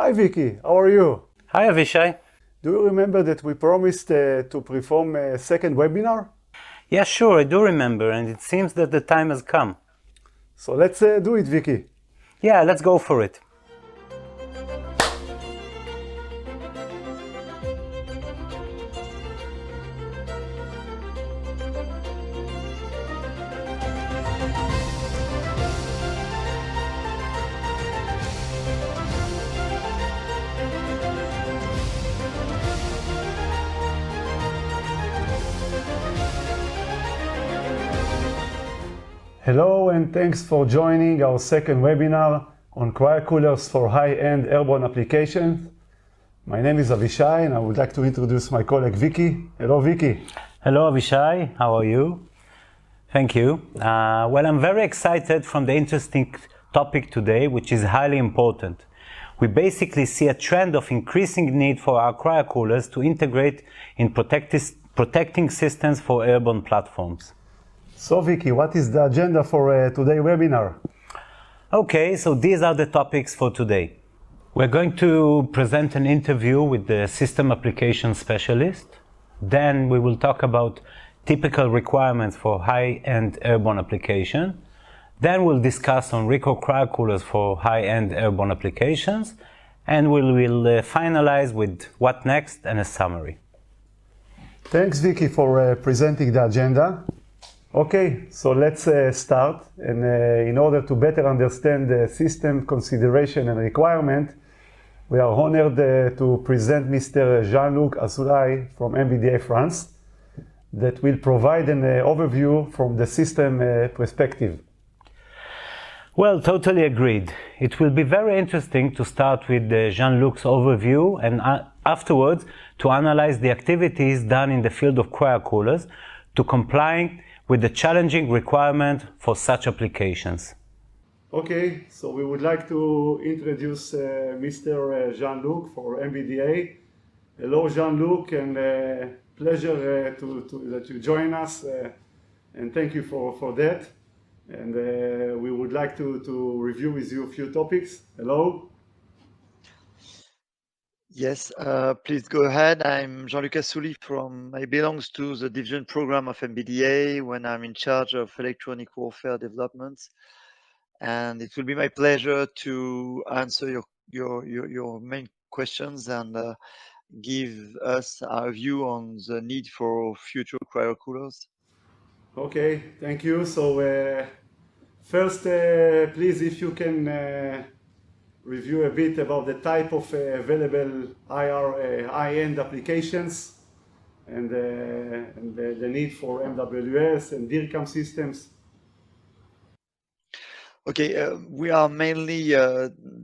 Hi Vicky, how are you? Hi Avishai. Do you remember that we promised to perform a second webinar? Yeah, sure, I do remember, and it seems that the time has come. So let's do it, Vicky. Yeah, let's go for it. Hello and thanks for joining our second webinar on cryocoolers for high-end airborne applications. My name is Avishai and I would like to introduce my colleague Vicky. Hello Vicky. Hello Avishai, how are you? Thank you. Well, I'm very excited from the interesting topic today, which is highly important. We basically see a trend of increasing need for our cryocoolers to integrate in protecting systems for airborne platforms. So Vicky, what is the agenda for today's webinar? Okay, so these are the topics for today. We're going to present an interview with the system application specialist. Then we will talk about typical requirements for high-end airborne application. Then we'll discuss on Ricor cryocoolers for high-end airborne applications. And we will finalize with what next and a summary. Thanks Vicky for presenting the agenda. Okay, so let's start. And in order to better understand the system consideration and requirement, we are honored to present Mr. Jean-Luc Azoulay from MBDA France that will provide an overview from the system perspective. Well, totally agreed. It will be very interesting to start with Jean-Luc's overview and afterwards to analyze the activities done in the field of cryocoolers to comply with the challenging requirement for such applications. Okay, so we would like to introduce Mr. Jean-Luc for MBDA. Hello Jean-Luc, and pleasure that you join us, and thank you for that. And we would like to review with you a few topics. Hello. Yes, please go ahead. I'm Jean-Luc Azoulay I belongs to the division program of MBDA when I'm in charge of electronic warfare developments. And it will be my pleasure to answer your main questions and give us our view on the need for future cryocoolers. Okay, thank you. So first, please, if you can review a bit about the type of available high-end applications and the need for MWS and DIRCM systems. Okay, we are mainly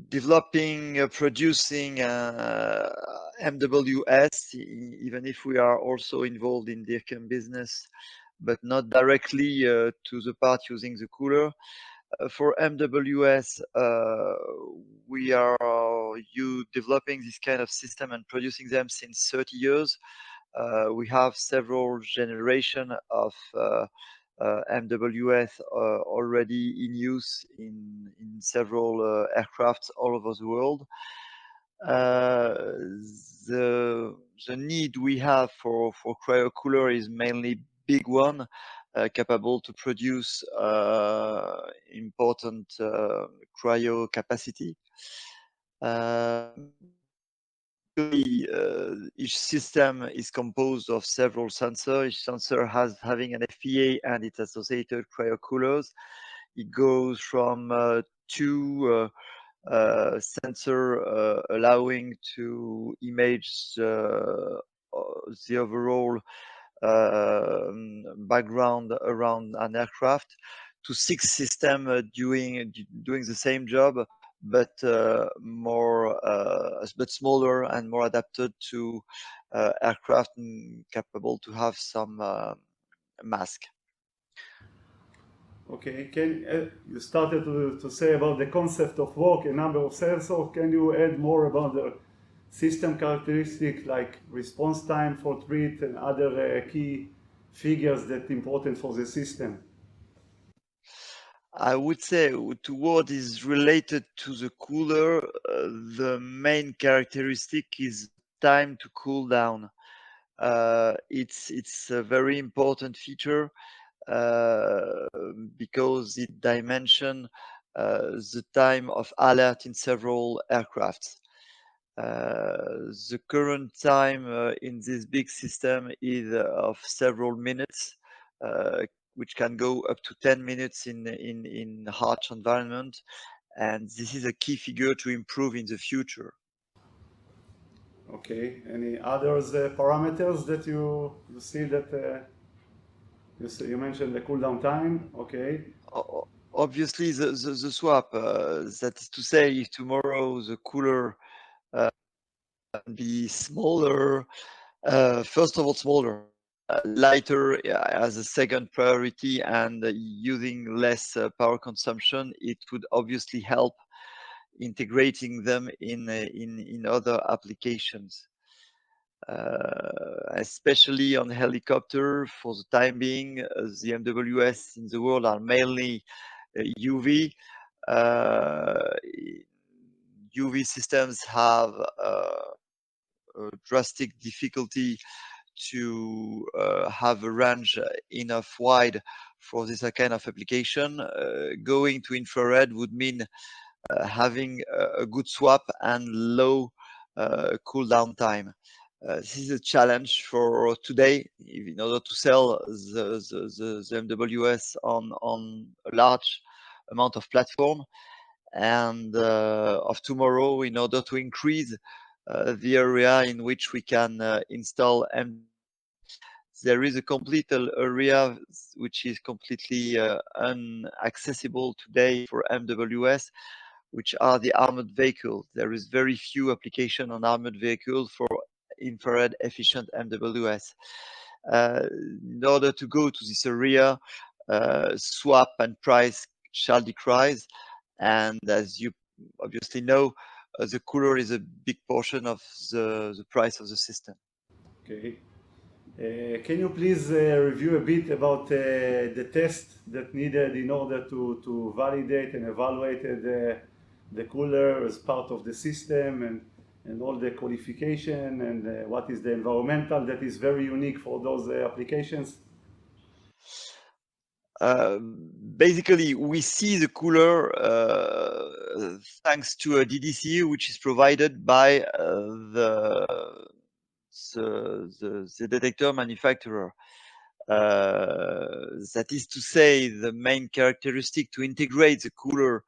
developing, producing MWS, even if we are also involved in DIRCM business, but not directly to the part using the cooler. For MWS, we are developing this kind of system and producing them since 30 years. We have several generations of MWS already in use in several aircrafts all over the world. The need we have for cryocooler is mainly big one, capable to produce important cryo capacity. Each system is composed of several sensors. Each sensor having an FPA and its associated cryocoolers. It goes from two sensor allowing to image the overall background around an aircraft to 6 systems doing the same job, but but smaller and more adapted to aircraft capable to have some mask. Okay, you started to say about the concept of work, a number of sensors. Can you add more about the system characteristics like response time for threat and other key figures that are important for the system? I would say to what is related to the cooler, the main characteristic is time to cool down. It's a very important feature because it dimension the time of alert in several aircrafts. The current time in this big system is of several minutes, uh, which can go up to 10 minutes in harsh environment. And this is a key figure to improve in the future. Okay. Any others parameters that you see that you mentioned the cooldown time? Okay. Obviously, the swap, that is to say, if tomorrow the cooler can be smaller, first of all, smaller, lighter as a second priority, and using less power consumption, it would obviously help integrating them in other applications. Especially on helicopter, for the time being, the MWS in the world are mainly UV. Uh, UV systems have a drastic difficulty to have a range enough wide for this kind of application. Going to infrared would mean having a good swap and low cool down time. This is a challenge for today in order to sell the MWS on a large amount of platform, and of tomorrow in order to increase the area in which we can install there is a complete area which is completely unaccessible today for MWS, which are the armored vehicles. There is very few application on armored vehicles for infrared efficient MWS. In order to go to this area, swap and price shall decrease. And as you obviously know, the cooler is a big portion of the price of the system. Okay. Can you please review a bit about the test that needed in order to validate and evaluate the cooler as part of the system, and all the qualification, and what is the environmental that is very unique for those applications? Basically, we see the cooler thanks to a DDC which is provided by the detector manufacturer. That is to say, the main characteristic to integrate the cooler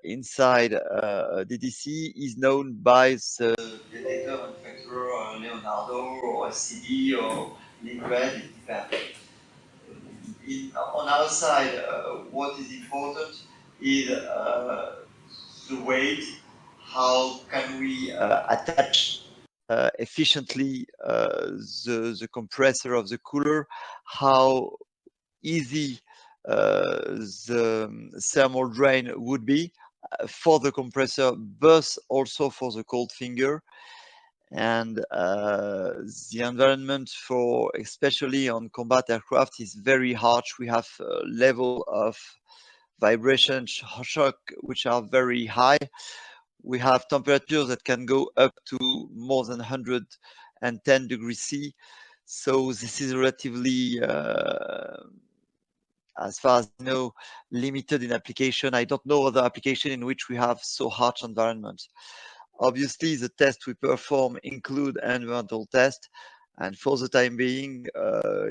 inside DDC is known by the detector manufacturer, Leonardo or SCD or Liquid, it depends. On our side, what is important is the weight. How can we attach efficiently the compressor of the cooler? How easy the thermal drain would be for the compressor, but also for the cold finger. And the environment for, especially on combat aircraft, is very harsh. We have a level of vibration shock which are very high. We have temperatures that can go up to more than 110 degrees C. So this is relatively, as far as I know, limited in application. I don't know other application in which we have so harsh environments. Obviously, the tests we perform include environmental tests, and for the time being,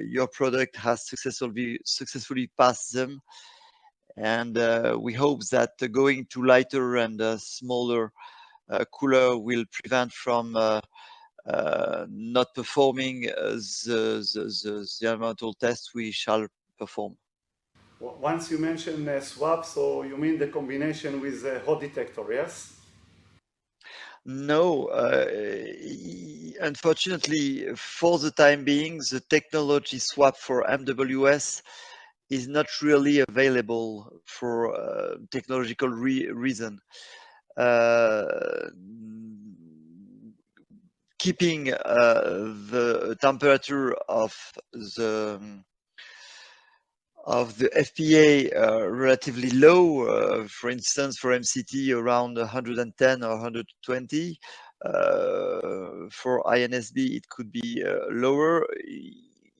your product has successfully passed them. And we hope that going to lighter and smaller cooler will prevent from not performing the environmental tests we shall perform. Once you mention swap, so you mean the combination with hot detector, yes? No, unfortunately, for the time being, the technology swap for MWS is not really available for technological reason. Uh, Keeping the temperature of of the FPA relatively low. For instance, for MCT around 110 or 120. For INSB, it could be lower.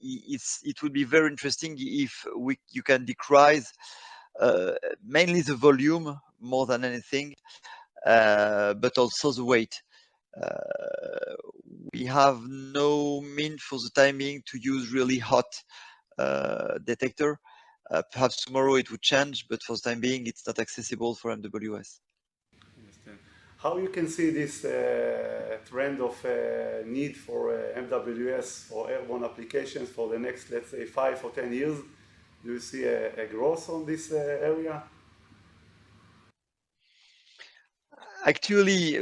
It would be very interesting if you can decrease mainly the volume more than anything, but also the weight. We have no mean for the time being to use really hot detector. Perhaps tomorrow it would change, but for the time being, it's not accessible for MWS. Understand. How you can see this trend of need for MWS for airborne applications for the next, let's say, 5 or 10 years? Do you see a growth on this area? Actually,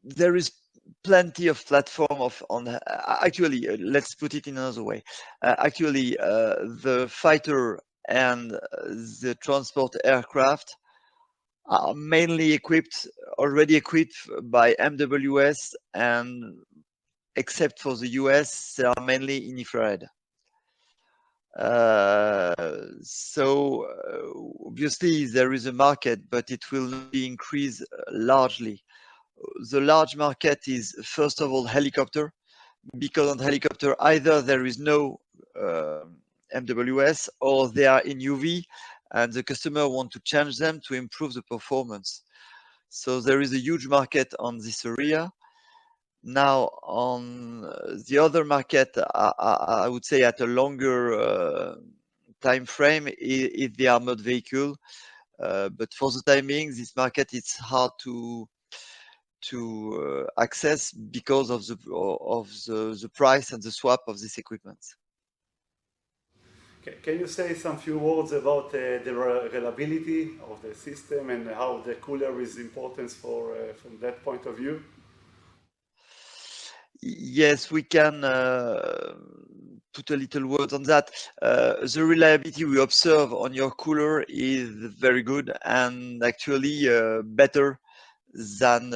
there is plenty of platform actually, let's put it in another way. The fighter and the transport aircraft are mainly already equipped by MWS, and except for the US, they are mainly in infrared. Obviously there is a market, but it will not be increased largely. The large market is, first of all, helicopter, because on helicopter either there is no MWS or they are in UV and the customer want to change them to improve the performance. So there is a huge market on this area. Now, on the other market, I would say at a longer time frame, is the armored vehicle. But for the time being, this market is hard to access because of the price and the swap of this equipment. Can you say some few words about the reliability of the system and how the cooler is important from that point of view? Yes, we can put a little word on that. The reliability we observe on your cooler is very good and actually better than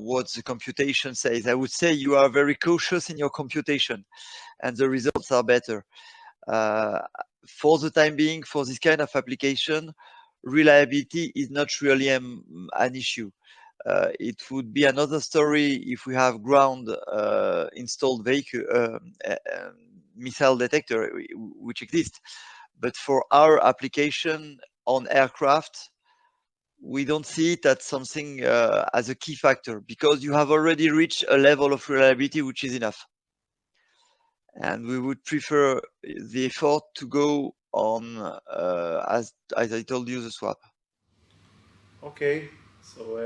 what the computation says. I would say you are very cautious in your computation and the results are better. For the time being, for this kind of application, reliability is not really an issue. It would be another story if we have ground installed vehicle missile detector, which exists. But for our application on aircraft, we don't see it as something as a key factor, because you have already reached a level of reliability which is enough. And we would prefer the effort to go on, as I told you, the swap. Okay, so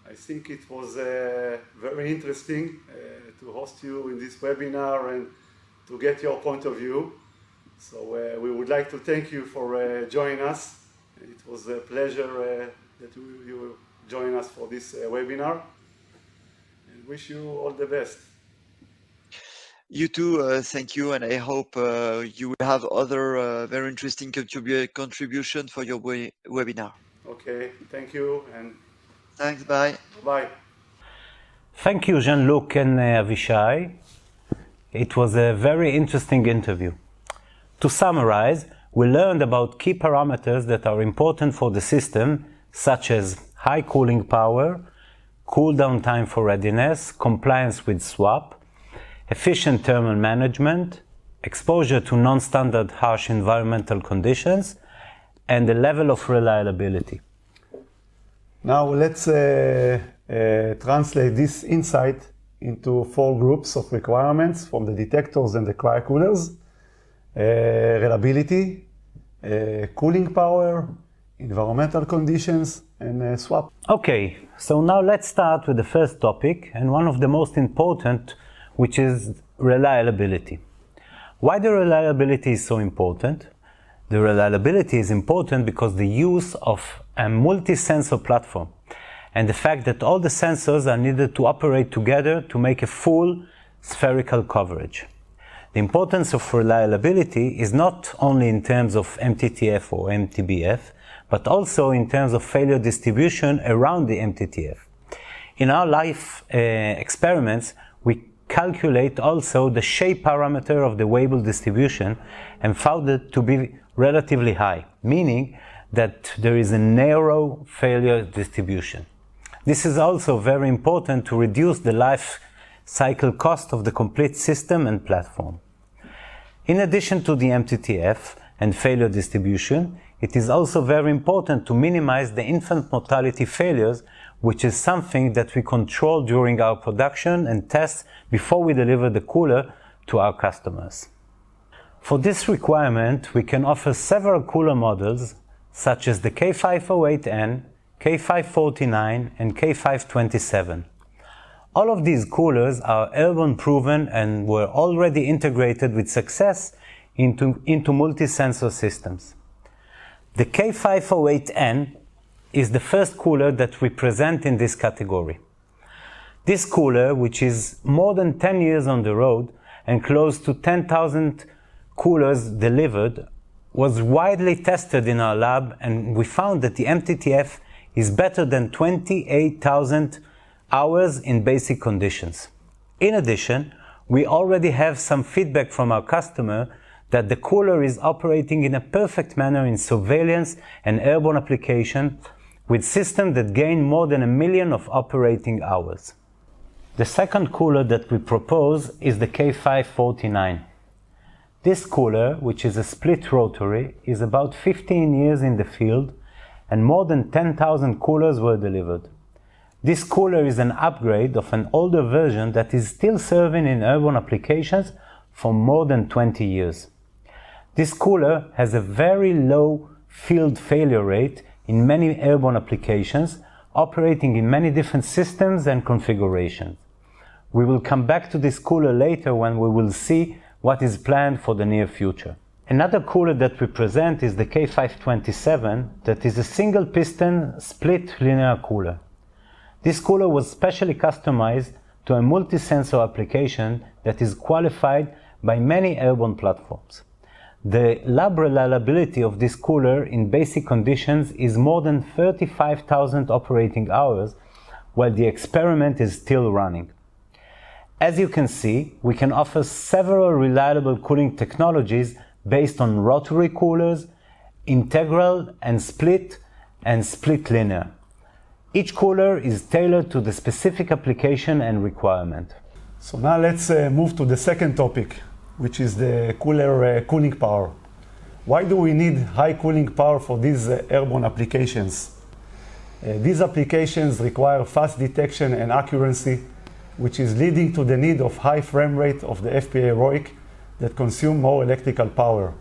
I think it was very interesting to host you in this webinar and to get your point of view. So we would like to thank you for joining us. It was a pleasure that you join us for this webinar, and wish you all the best. You too, thank you, and I hope you will have other very interesting contribution for your webinar. Okay, thank you, and thanks, bye. Bye. Thank you, Jean-Luc and Avishai. It was a very interesting interview. To summarize, we learned about key parameters that are important for the system, such as high cooling power, cool down time for readiness, compliance with swap, efficient thermal management, exposure to non-standard harsh environmental conditions, and the level of reliability. Now let's translate this insight into 4 groups of requirements from the detectors and the cryocoolers. Reliability, cooling power, environmental conditions, and swap. Okay, so now let's start with the first topic, and one of the most important, which is reliability. Why the reliability is so important? The reliability is important because the use of a multi-sensor platform and the fact that all the sensors are needed to operate together to make a full spherical coverage. The importance of reliability is not only in terms of MTTF or MTBF, but also in terms of failure distribution around the MTTF. In our live experiments, we calculate also the shape parameter of the Weibull distribution and found it to be relatively high, meaning that there is a narrow failure distribution. This is also very important to reduce the life cycle cost of the complete system and platform. In addition to the MTTF and failure distribution, it is also very important to minimize the infant mortality failures, which is something that we control during our production and tests before we deliver the cooler to our customers. For this requirement, we can offer several cooler models such as the K508N, K549 and K527. All of these coolers are airborne proven and were already integrated with success into multi-sensor systems. The K508N is the first cooler that we present in this category. This cooler, which is more than 10 years on the road and close to 10,000 coolers delivered, was widely tested in our lab, and we found that the MTTF is better than 28,000 hours in basic conditions. In addition, we already have some feedback from our customer that the cooler is operating in a perfect manner in surveillance and airborne application with systems that gain more than 1 million of operating hours. The second cooler that we propose is the K549. This cooler, which is a split rotary, is about 15 years in the field and more than 10,000 coolers were delivered. This cooler is an upgrade of an older version that is still serving in airborne applications for more than 20 years. This cooler has a very low field failure rate in many airborne applications, operating in many different systems and configurations. We will come back to this cooler later when we will see what is planned for the near future. Another cooler that we present is the K527, that is a single piston split linear cooler. This cooler was specially customized to a multi-sensor application that is qualified by many airborne platforms. The lab reliability of this cooler in basic conditions is more than 35,000 operating hours, while the experiment is still running. As you can see, we can offer several reliable cooling technologies based on rotary coolers, integral and split linear. Each cooler is tailored to the specific application and requirement. So now let's move to the second topic, which is the cooler cooling power. Why do we need high cooling power for these airborne applications? These applications require fast detection and accuracy, which is leading to the need of high frame rate of the FPA ROIC that consume more electrical power.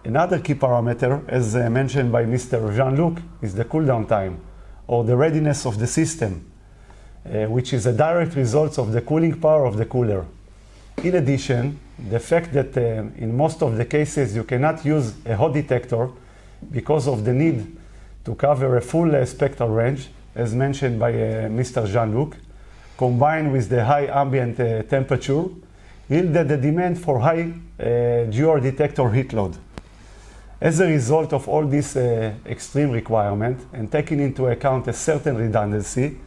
Another key parameter, as mentioned by Mr. Jean-Luc, is the cooldown time, or the readiness of the system, which is a direct result of the cooling power of the cooler. In addition, the fact that in most of the cases you cannot use a hot detector because of the need to cover a full spectral range, as mentioned by Mr. Jean-Luc, combined with the high ambient temperature, yielded the demand for high GR detector heat load. As a result of all this extreme requirement and taking into account a certain redundancy,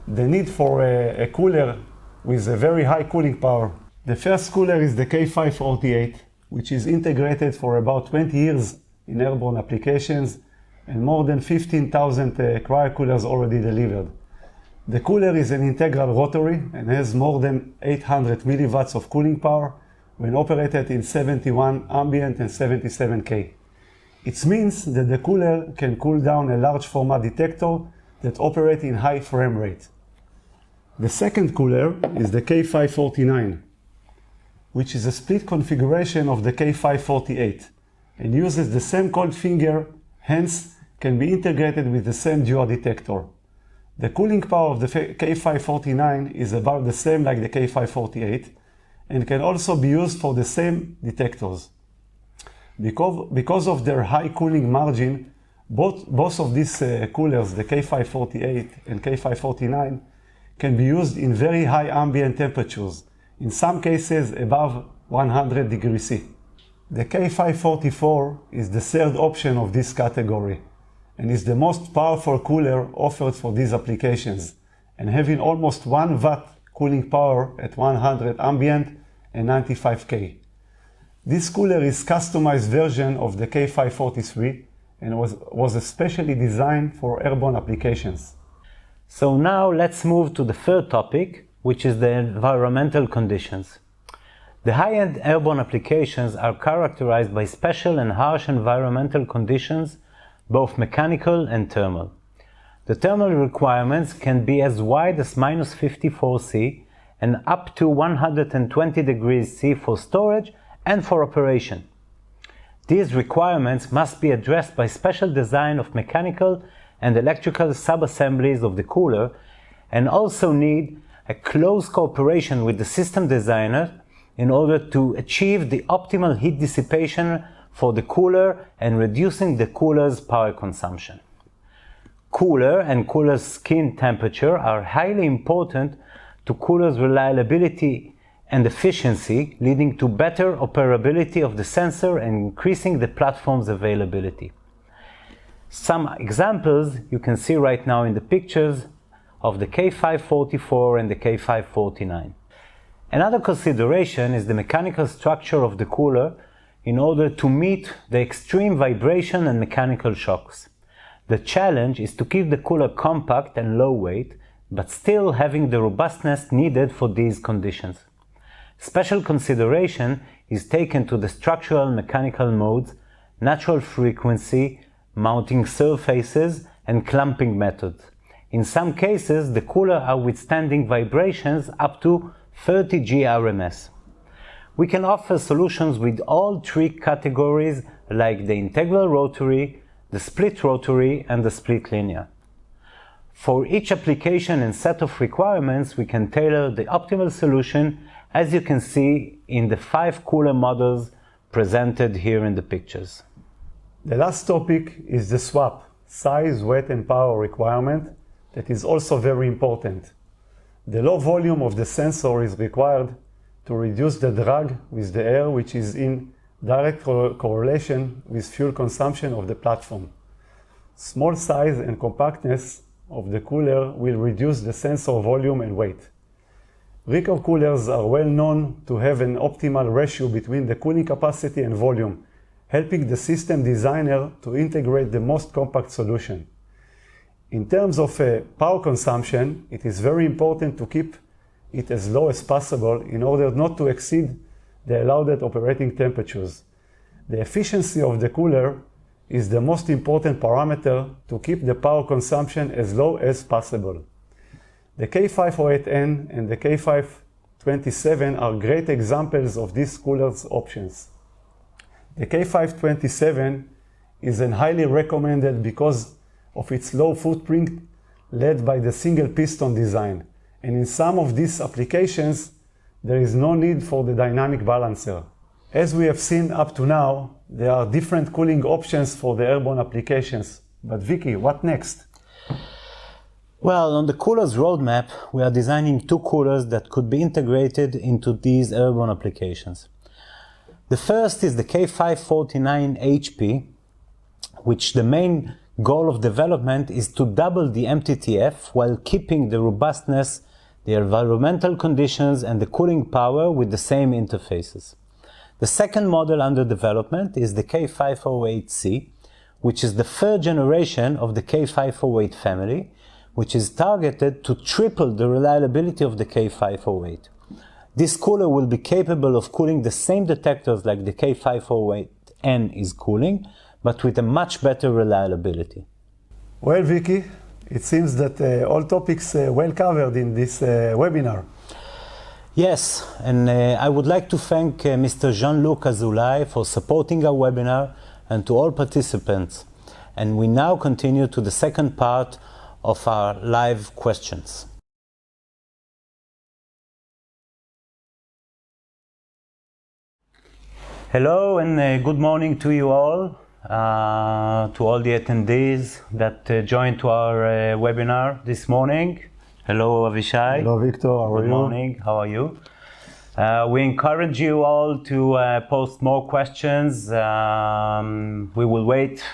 the need for a cooler with a very high cooling power. The first cooler is the K548, which is integrated for about 20 years in airborne applications and more than 15,000 cryocoolers already delivered. The cooler is an integral rotary and has more than 800 milliwatts of cooling power when operated in 71 ambient and 77 K. It means that the cooler can cool down a large format detector that operates in high frame rate. The second cooler is the K549, which is a split configuration of the K548 and uses the same cold finger, hence can be integrated with the same GR detector. The cooling power of the K549 is about the same like the K548 and can also be used for the same detectors. Because of their high cooling margin, both of these coolers, the K548 and K549, can be used in very high ambient temperatures, in some cases above 100 degrees C. The K544 is the third option of this category and is the most powerful cooler offered for these applications, and having almost 1 watt cooling power at 100 ambient and 95 K. This cooler is a customized version of the K543 and was especially designed for airborne applications. So now let's move to the third topic, which is the environmental conditions. The high-end airborne applications are characterized by special and harsh environmental conditions, both mechanical and thermal. The thermal requirements can be as wide as -54 C and up to 120 degrees C for storage and for operation. These requirements must be addressed by special design of mechanical and electrical sub-assemblies of the cooler, and also need a close cooperation with the system designer in order to achieve the optimal heat dissipation for the cooler and reducing the cooler's power consumption. Cooler and cooler skin temperature are highly important to cooler's reliability and efficiency, leading to better operability of the sensor and increasing the platform's availability. Some examples you can see right now in the pictures of the K544 and the K549. Another consideration is the mechanical structure of the cooler in order to meet the extreme vibration and mechanical shocks. The challenge is to keep the cooler compact and low weight, but still having the robustness needed for these conditions. Special consideration is taken to the structural mechanical modes, natural frequency, mounting surfaces, and clamping methods. In some cases, the cooler are withstanding vibrations up to 30 G RMS. We can offer solutions with all three categories, like the integral rotary, the split rotary, and the split linear. For each application and set of requirements, we can tailor the optimal solution, as you can see in the 5 cooler models presented here in the pictures. The last topic is the swap, size, weight, and power requirement, that is also very important. The low volume of the sensor is required to reduce the drag with the air, which is in direct correlation with fuel consumption of the platform. Small size and compactness of the cooler will reduce the sensor volume and weight. Ricor coolers are well known to have an optimal ratio between the cooling capacity and volume, helping the system designer to integrate the most compact solution. In terms of power consumption, it is very important to keep it as low as possible in order not to exceed the allowed operating temperatures. The efficiency of the cooler is the most important parameter to keep the power consumption as low as possible. The K508N and the K527 are great examples of these cooler's options. The K527 is highly recommended because of its low footprint led by the single piston design, and in some of these applications there is no need for the dynamic balancer. As we have seen up to now, there are different cooling options for the airborne applications. But Vicky, what next? Well, on the coolers roadmap, we are designing 2 coolers that could be integrated into these airborne applications. The first is the K549HP, which the main goal of development is to double the MTTF while keeping the robustness, the environmental conditions, and the cooling power with the same interfaces. The second model under development is the K508C, which is the third generation of the K508 family, which is targeted to triple the reliability of the K508. This cooler will be capable of cooling the same detectors like the K508N is cooling, but with a much better reliability. Well, Vicky, it seems that all topics well covered in this webinar. Yes, and I would like to thank Mr. Jean-Luc Azoulay for supporting our webinar, and to all participants. And we now continue to the second part of our live questions. Hello and good morning to you all, to all the attendees that joined to our webinar this morning. Hello Avishai. Hello Victor, how are you? Good morning, how are you? We encourage you all to post more questions. We will wait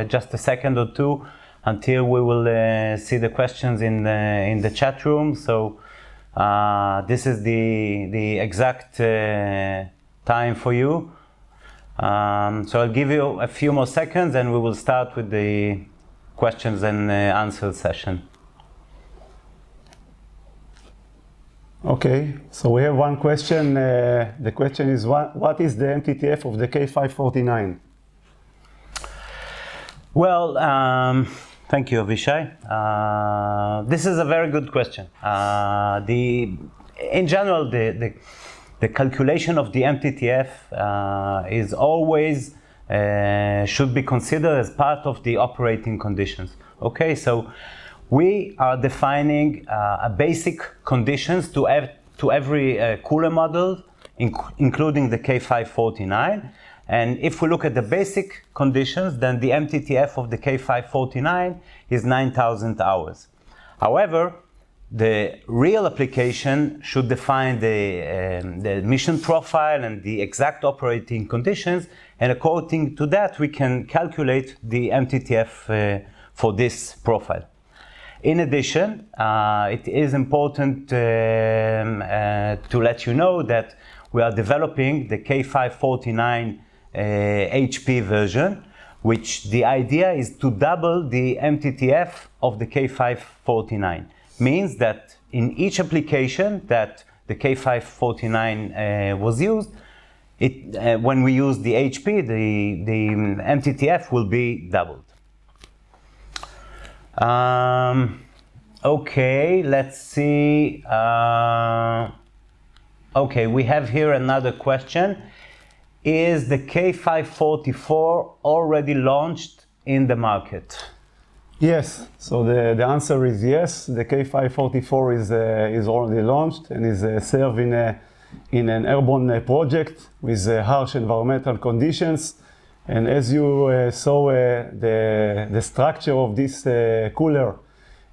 just a second or two until we will see the questions in the chat room. So This is the exact time for you. So I'll give you a few more seconds and we will start with the questions and answers session. Okay, so we have one question. The question is, what is the MTTF of the K549? Well, thank you, Avishai. This is a very good question. In general, the calculation of the MTTF is always should be considered as part of the operating conditions. Okay, so we are defining a basic conditions to every cooler model, including the K549. And if we look at the basic conditions, then the MTTF of the K549 is 9,000 hours. However, the real application should define the mission profile and the exact operating conditions, and according to that, we can calculate the MTTF for this profile. In addition, it is important to let you know that we are developing the K549 HP version, which the idea is to double the MTTF of the K549. Means that in each application that the K549 was used, when we use the HP, the MTTF will be doubled. Okay, let's see. Okay, we have here another question. Is the K544 already launched in the market? Yes, so the answer is yes. The K544 is already launched and is served in an airborne project with harsh environmental conditions. And as you saw, the structure of this cooler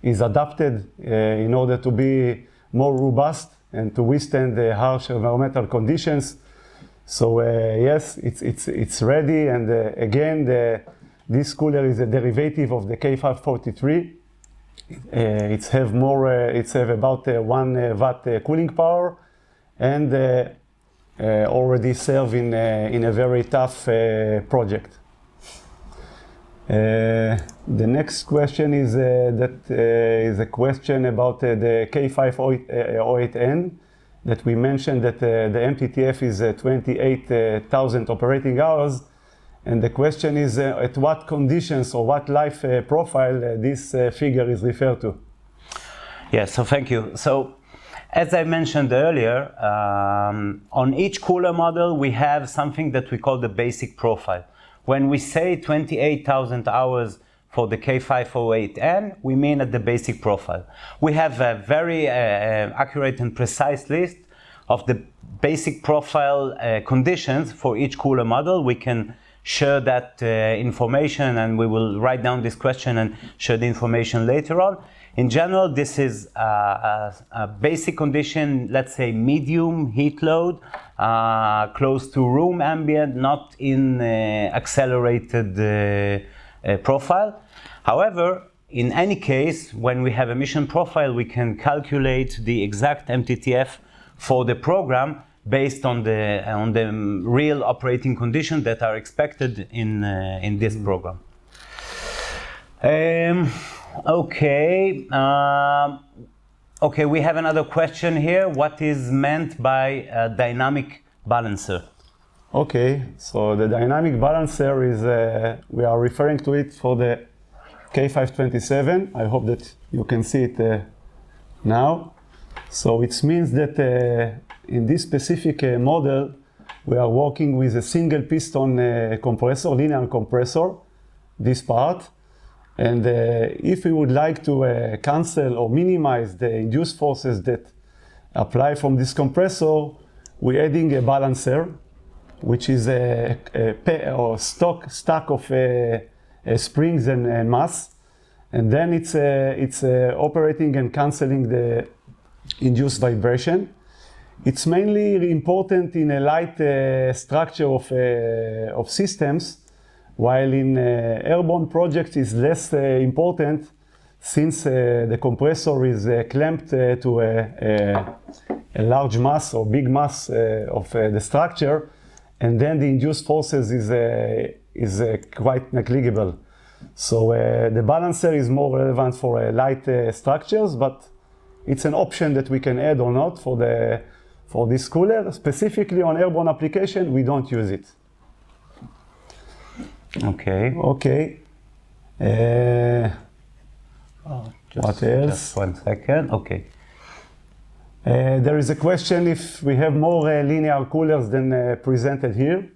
is adapted in order to be more robust and to withstand the harsh environmental conditions. So yes, it's ready. And again, this cooler is a derivative of the K543. It's have about 1 watt cooling power, and already serve in a very tough project. The next question is is a question about the K508N, that we mentioned that the MTTF is 28,000 operating hours. And the question is at what conditions or what life profile this figure is referred to? Yes, so thank you. So as I mentioned earlier, on each cooler model we have something that we call the basic profile. When we say 28,000 hours for the K508N, we mean at the basic profile. We have a very accurate and precise list of the basic profile conditions for each cooler model. We can share that information, and we will write down this question and share the information later on. In general, this is a basic condition, let's say medium heat load, close to room ambient, not in accelerated profile. However, in any case, when we have a mission profile, we can calculate the exact MTTF for the program based on the real operating conditions that are expected in this program. Okay. Okay, we have another question here. What is meant by a dynamic balancer? Okay, so the dynamic balancer is, we are referring to it for the K527. I hope that you can see it now. So it means that in this specific model, we are working with a single piston compressor, linear compressor, this part. And if we would like to cancel or minimize the induced forces that apply from this compressor, we're adding a balancer, which is a stack of springs and mass. And then it's operating and canceling the induced vibration. It's mainly important in a light structure of systems, while in airborne projects is less important since the compressor is clamped to a large mass or big mass of the structure, and then the induced forces is quite negligible. So the balancer is more relevant for light structures, but it's an option that we can add or not for this cooler. Specifically on airborne application, we don't use it. Okay. Okay. What else? Just 1 second. Okay. There is a question if we have more linear coolers than presented here.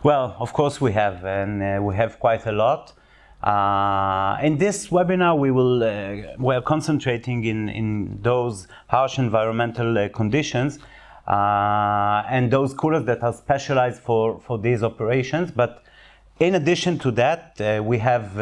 Well, of course we have, and we have quite a lot. In this webinar, we're concentrating in those harsh environmental conditions and those coolers that are specialized for these operations. But in addition to that, we have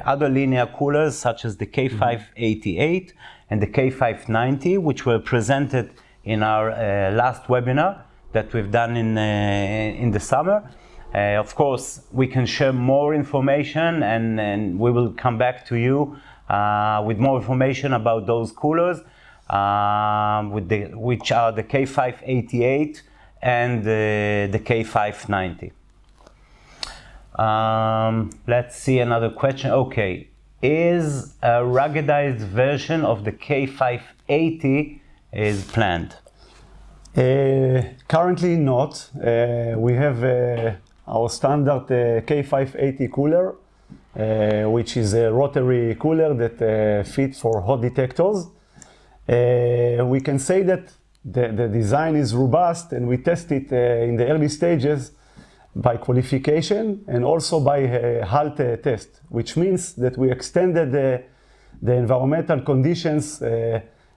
other linear coolers such as the K588 and the K590, which were presented in our last webinar that we've done in the summer. Of course, we can share more information, and we will come back to you with more information about those coolers, which are the K588 and the K590. Let's see another question. Okay, is a ruggedized version of the K580 is planned? Currently not. We have our standard K580 cooler, which is a rotary cooler that fits for hot detectors. We can say that the design is robust, and we test it in the early stages by qualification and also by halt test, which means that we extended the environmental conditions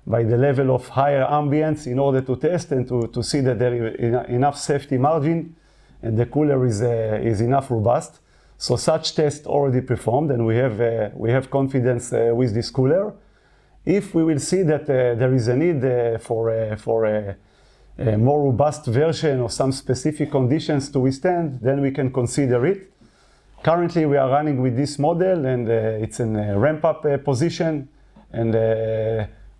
by the level of higher ambience in order to test and to see that there is enough safety margin and the cooler is enough robust. So such test already performed, and we have confidence with this cooler. If we will see that there is a need for a more robust version or some specific conditions to withstand, then we can consider it. Currently we are running with this model, and it's in a ramp-up position, and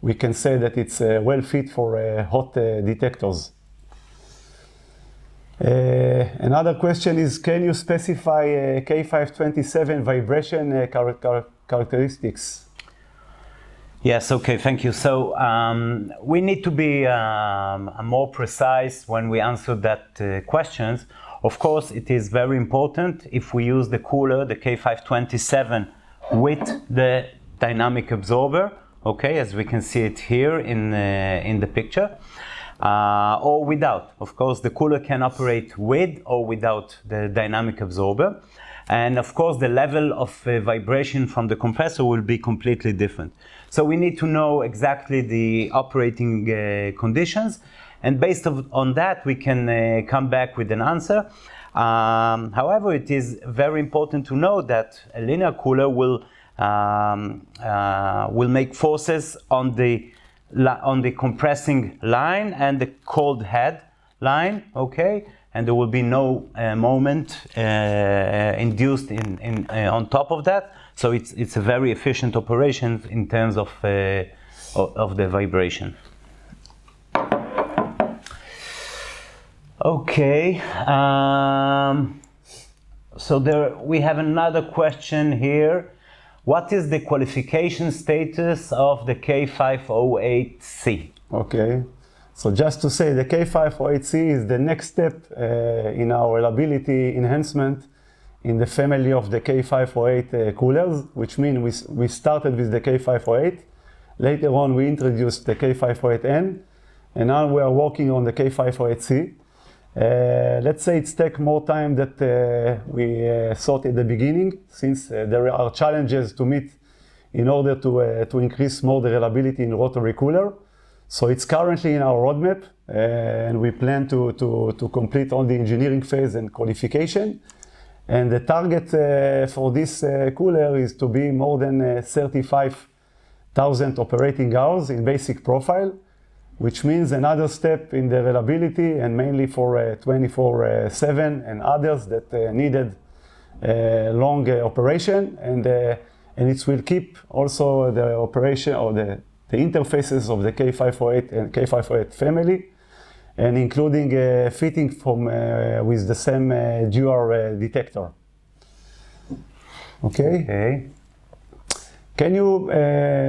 we can say that it's well fit for hot detectors. Another question is, can you specify K527 vibration characteristics? Yes, okay, thank you. So we need to be more precise when we answer that questions. Of course, it is very important if we use the cooler, the K527, with the dynamic absorber, okay, as we can see it here in the picture, or without. Of course, the cooler can operate with or without the dynamic absorber. And of course, the level of vibration from the compressor will be completely different. So we need to know exactly the operating conditions, and based on that, we can come back with an answer. However, it is very important to know that a linear cooler will make forces on the compressing line and the cold head line, okay? And there will be no moment induced on top of that. So it's a very efficient operation in terms of the vibration. Okay. So we have another question here. What is the qualification status of the K508C? Okay. So just to say, the K508C is the next step in our reliability enhancement in the family of the K508 coolers, which means we started with the K508. Later on, we introduced the K508N, and now we are working on the K508C. Let's say it's take more time than we thought at the beginning, since there are challenges to meet in order to increase more the reliability in rotary cooler. So it's currently in our roadmap, and we plan to complete all the engineering phase and qualification. And the target for this cooler is to be more than 35,000 operating hours in basic profile, which means another step in the reliability, and mainly for 24/7 and others that needed long operation. And and it will keep also the operation or the interfaces of the K508 and K508 family, and including fitting from with the same GR detector. Okay. Can you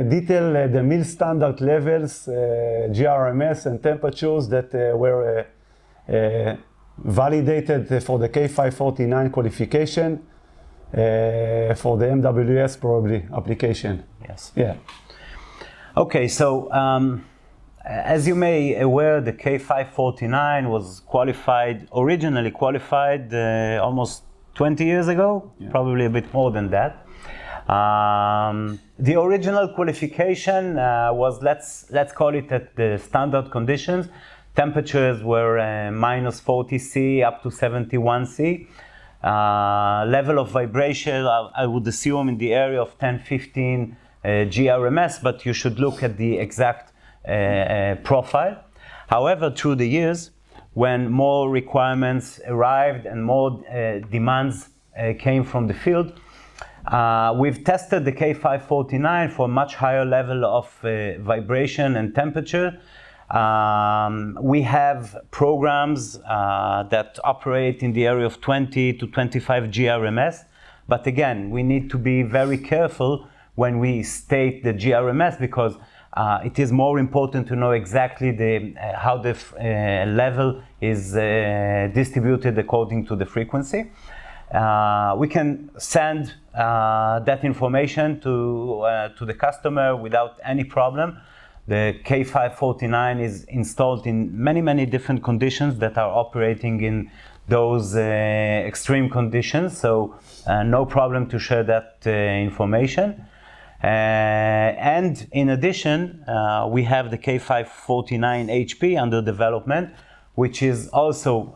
detail the mill standard levels, GRMS and temperatures that were validated for the K549 qualification for the MWS probably application? Yes. Yeah. Okay, so as you may aware, the K549 was originally qualified almost 20 years ago, probably a bit more than that. The original qualification was, let's call it at the standard conditions. Temperatures were minus 40 C up to 71 C. Level of vibration, I would assume in the area of 10-15 GRMS, but you should look at the exact profile. However, through the years, when more requirements arrived and more demands came from the field, we've tested the K549 for a much higher level of vibration and temperature. We have programs that operate in the area of 20 to 25 GRMS, but again, we need to be very careful when we state the GRMS, because it is more important to know exactly how the level is distributed according to the frequency. We can send that information to the customer without any problem. The K549 is installed in many different conditions that are operating in those extreme conditions, so no problem to share that information. And in addition, we have the K549 HP under development, which is also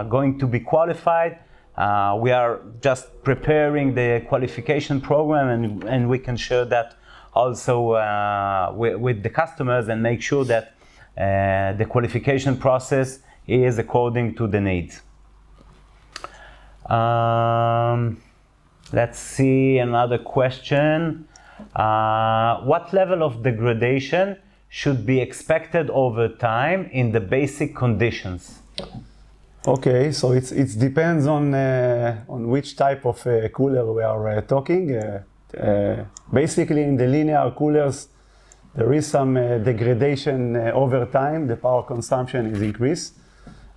going to be qualified. We are just preparing the qualification program, and we can share that also with the customers and make sure that the qualification process is according to the needs. Let's see another question. What level of degradation should be expected over time in the basic conditions? Okay, so it depends on which type of cooler we are talking. Basically, in the linear coolers, there is some degradation over time. The power consumption is increased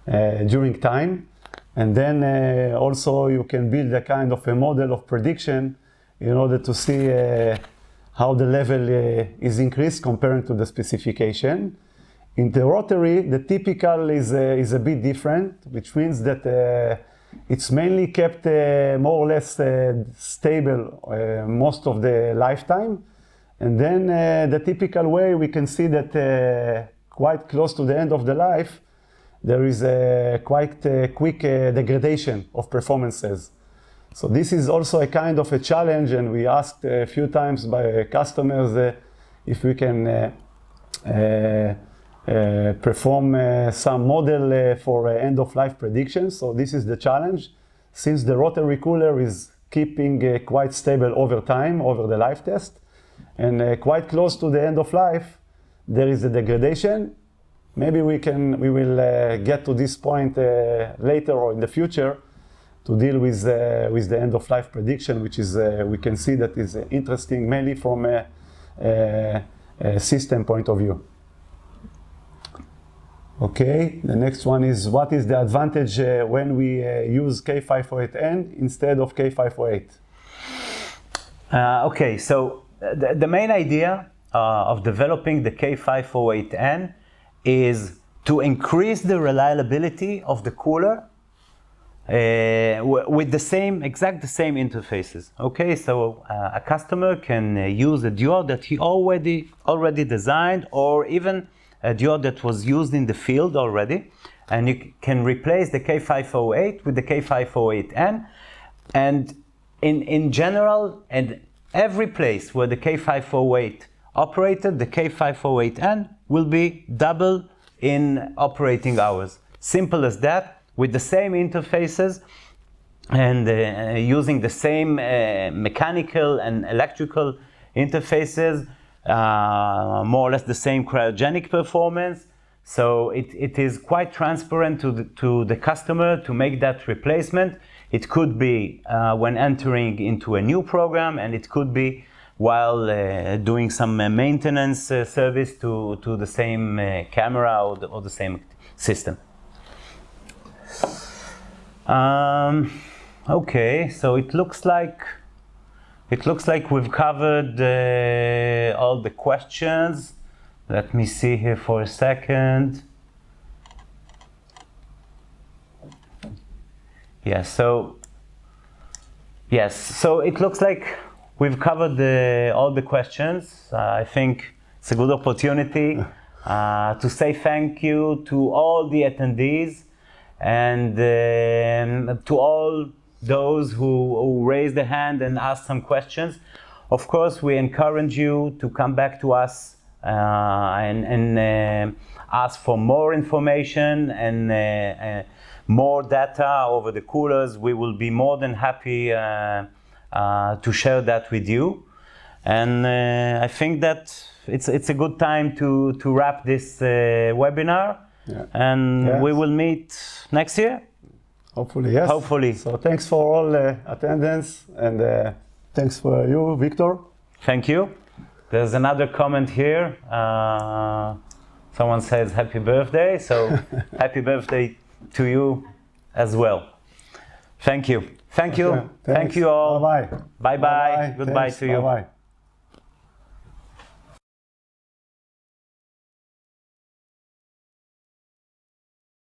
during time, and then also you can build a kind of a model of prediction in order to see how the level is increased comparing to the specification. In the rotary, the typical is a bit different, which means that it's mainly kept more or less stable most of the lifetime. And then the typical way we can see that quite close to the end of the life, there is a quite quick degradation of performances. So this is also a kind of a challenge, and we asked a few times by customers if we can perform some model for end-of-life predictions. So this is the challenge. Since the rotary cooler is keeping quite stable over time, over the life test, and quite close to the end of life, there is a degradation. Maybe we will get to this point later or in the future to deal with the end-of-life prediction, which is we can see that is interesting mainly from a system point of view. Okay, the next one is, what is the advantage when we use K508N instead of K508? Okay, so the main idea of developing the K508N is to increase the reliability of the cooler with the same interfaces. Okay, so a customer can use a diode that he already designed, or even a diode that was used in the field already, and you can replace the K508 with the K508N. And in general, and every place where the K508 operated, the K508N will be double in operating hours. Simple as that, with the same interfaces. and using the same mechanical and electrical interfaces, more or less the same cryogenic performance. So it is quite transparent to the customer to make that replacement. It could be when entering into a new program, and it could be while doing some maintenance service to the same camera or the same system. Okay, so it looks like we've covered all the questions. Let me see here for a second. Yes, so it looks like we've covered all the questions. I think it's a good opportunity to say thank you to all the attendees and to all those who raised their hand and asked some questions. Of course, we encourage you to come back to us and ask for more information and more data over the coolers. We will be more than happy to share that with you. And I think that it's a good time to wrap this webinar. Yeah. And yes. we will meet next year. Hopefully, yes. Hopefully. So thanks for all attendance, and thanks for you, Victor. Thank you. There's another comment here. Someone says happy birthday, so happy birthday to you as well. Thank you. Thank you. Okay, Thank you all. Bye-bye. Bye-bye. Goodbye Thanks. to you. Bye-bye.